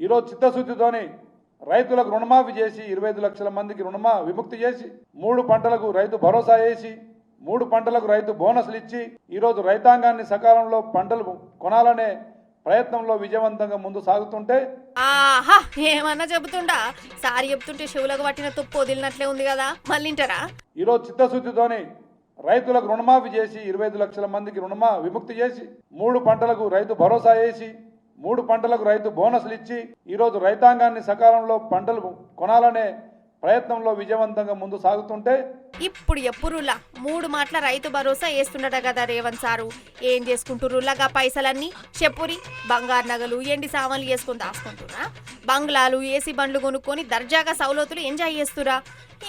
ఈరోజు చిత్తశుద్ధితోని రైతులకు రుణమాఫీ చేసి 25 లక్షల మందికి విముక్తి చేసి 3 పంటలకు రైతు భరోసా వేసి 3 పంటలకు రైతు బోనస్లు ఇచ్చి ఈరోజు రైతాంగాన్ని సకాలంలో పంటలు కొనాలనే ప్రయత్నంలో విజయవంతంగా ముందు సాగుతుంటే ఆహా ఏమన్నా చెబుతుండా సారి చెప్తుంటే చెవులకు పట్టిన తుప్పు వదిలినట్లే ఉంది కదా మళ్ళీంటారా. ఈరోజు చిత్తశుద్ధితోని రైతులకు రుణమాఫీ చేసి 25 లక్షల మందికి విముక్తి చేసి 3 పంటలకు రైతు భరోసా వేసి 3 పంటలకు రైతు బోనస్లు ఇచ్చి ఈరోజు రైతాంగాన్ని సకాలంలో పంటలు కొనాలనే ప్రయత్నంలో విజయవంతంగా ముందు సాగుతుంటే ఇప్పుడు ఎప్పురులా 3 మాటల రైతు భరోసా వేస్తుండట కదా రేవంత్ సారు. ఏం చేసుకుంటురులాగా పైసలన్నీ చెప్పురి. బంగారు నగలు ఎండి సామాన్లు వేసుకొని దాచుకుంటున్నా, బంగ్లాలు ఏసీ బండ్లు కొనుక్కొని దర్జాగా సౌలతులు ఎంజాయ్ చేస్తురా.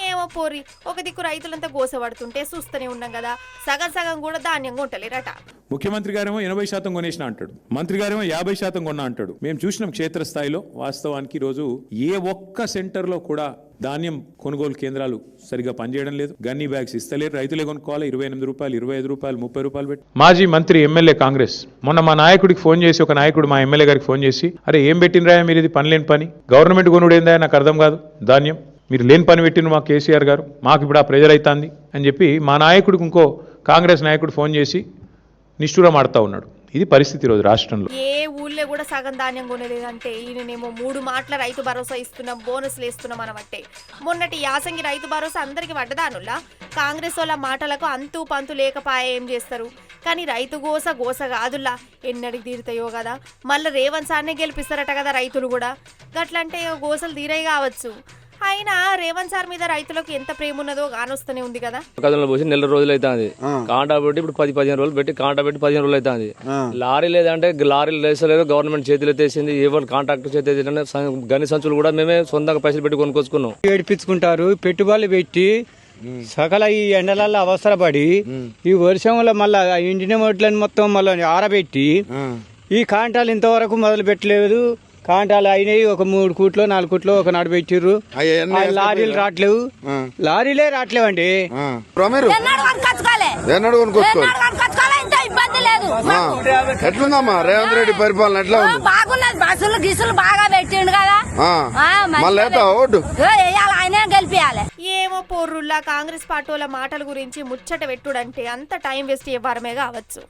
ఏమో పోరి, ఒక దిక్కు రైతులంతా గోసపడుతుంటే చూస్తూనే ఉన్నాం కదా, సగం సగం కూడా ధాన్యంగా ఉంటలేరట. ముఖ్యమంత్రి గారేమో 80% కొనేసిన అంటాడు, మంత్రి గారేమో 50% కొన్నా అంటాడు. మేము చూసినాం క్షేత్రస్థాయిలో. వాస్తవానికి ఈరోజు ఏ ఒక్క సెంటర్లో కూడా ధాన్యం కొనుగోలు కేంద్రాలు సరిగా పనిచేయడం లేదు. గన్నీ బ్యాగ్స్ ఇస్తలేరు, రైతులే కొనుక్కోవాలి. 28 రూపాయలు, 25 రూపాయలు, 30 రూపాయలు పెట్టి. మాజీ మంత్రి ఎమ్మెల్యే కాంగ్రెస్ మొన్న మా నాయకుడికి ఫోన్ చేసి, ఒక నాయకుడు మా ఎమ్మెల్యే గారికి ఫోన్ చేసి, అరే ఏం పెట్టినరా మీరు, ఇది పని లేని పని, గవర్నమెంట్ కొనుడేందా నాకు అర్థం కాదు, ధాన్యం మీరు లేని పని పెట్టిన మా కేసీఆర్ గారు, మాకు ఇప్పుడు ఆ ప్రెజర్ అవుతుంది అని చెప్పి మా నాయకుడికి ఇంకో కాంగ్రెస్ నాయకుడు ఫోన్ చేసి నిష్ఠూరం ఆడుతూ ఉన్నాడు. ఇది పరిస్థితి ఈరోజు రాష్ట్రంలో. ఏ ఊళ్ళో కూడా సగం ధాన్యం కొనేలేదంటే ఈయననేమో 3 మాటల రైతు భరోసా ఇస్తున్నాం, బోనస్లు ఇస్తున్నాం అనబట్టే. మొన్నటి యాసంగి రైతు భరోసా అందరికి పడ్డదానుల్లా. కాంగ్రెస్ వాళ్ళ మాటలకు అంతు పంతు లేకపాయ ఏం చేస్తారు. కానీ రైతు గోస కాదుల్లా, ఎన్నడికి తీరుతాయో కదా. మళ్ళీ రేవంత్ సార్నే గెలిపిస్తారట కదా రైతులు కూడా. గట్లంటే గోసలు తీరై కావచ్చు. అయినా రేవంత్ సార్ మీద రైతులకు ఎంత ప్రేమ ఉన్నదో కానొస్తూనే ఉంది కదా. కథలో పోసి నెల రోజులు అవుతుంది, కాంటా పెట్టి ఇప్పుడు 10-15 రోజులు పెట్టి, కాంటా పెట్టి 15 రోజులు అవుతుంది. లారీ లేదంటే లారీలు వేసలేదు, గవర్నమెంట్ చేతిలో ఎత్తేసింది. ఎవరు కాంట్రాక్టర్ చేతి గని సంచులు కూడా మేమే సొంతంగా పైసలు పెట్టి కొనుక్కొచ్చుకున్నాం. ఏడిపించుకుంటారు, పెట్టుబడులు పెట్టి సకల ఈ ఎండలలో అవసరపడి ఈ వర్షంలో మళ్ళా ఇండియన్ మొట్లని మొత్తం మళ్ళీ ఆరబెట్టి ఈ కాంటాలు ఇంతవరకు మొదలు పెట్టలేదు. కాంటాలు అయినాయి, ఒక 3 కూట్లో 4 కూట్లో ఒక నాడు పెట్టిర్రు. లారీలు రావట్లేవు, లారీలే రావట్లేవండి. ఎట్లుందమ్మా రేవంత్ రెడ్డి పరిపాలన? ఎట్లా ఉంది? బాగున్నది, బస్సులు గిసులు బాగా పెట్టిండు కదా, మళ్ళీ ఓటు ఆయనే గెలిపియాలి. ఏమో పోర్రుల్లా కాంగ్రెస్ పార్టీ వాళ్ళ మాటల గురించి ముచ్చట పెట్టుడంటే అంత టైం వేస్ట్ ఇవ్వరమే కావచ్చు.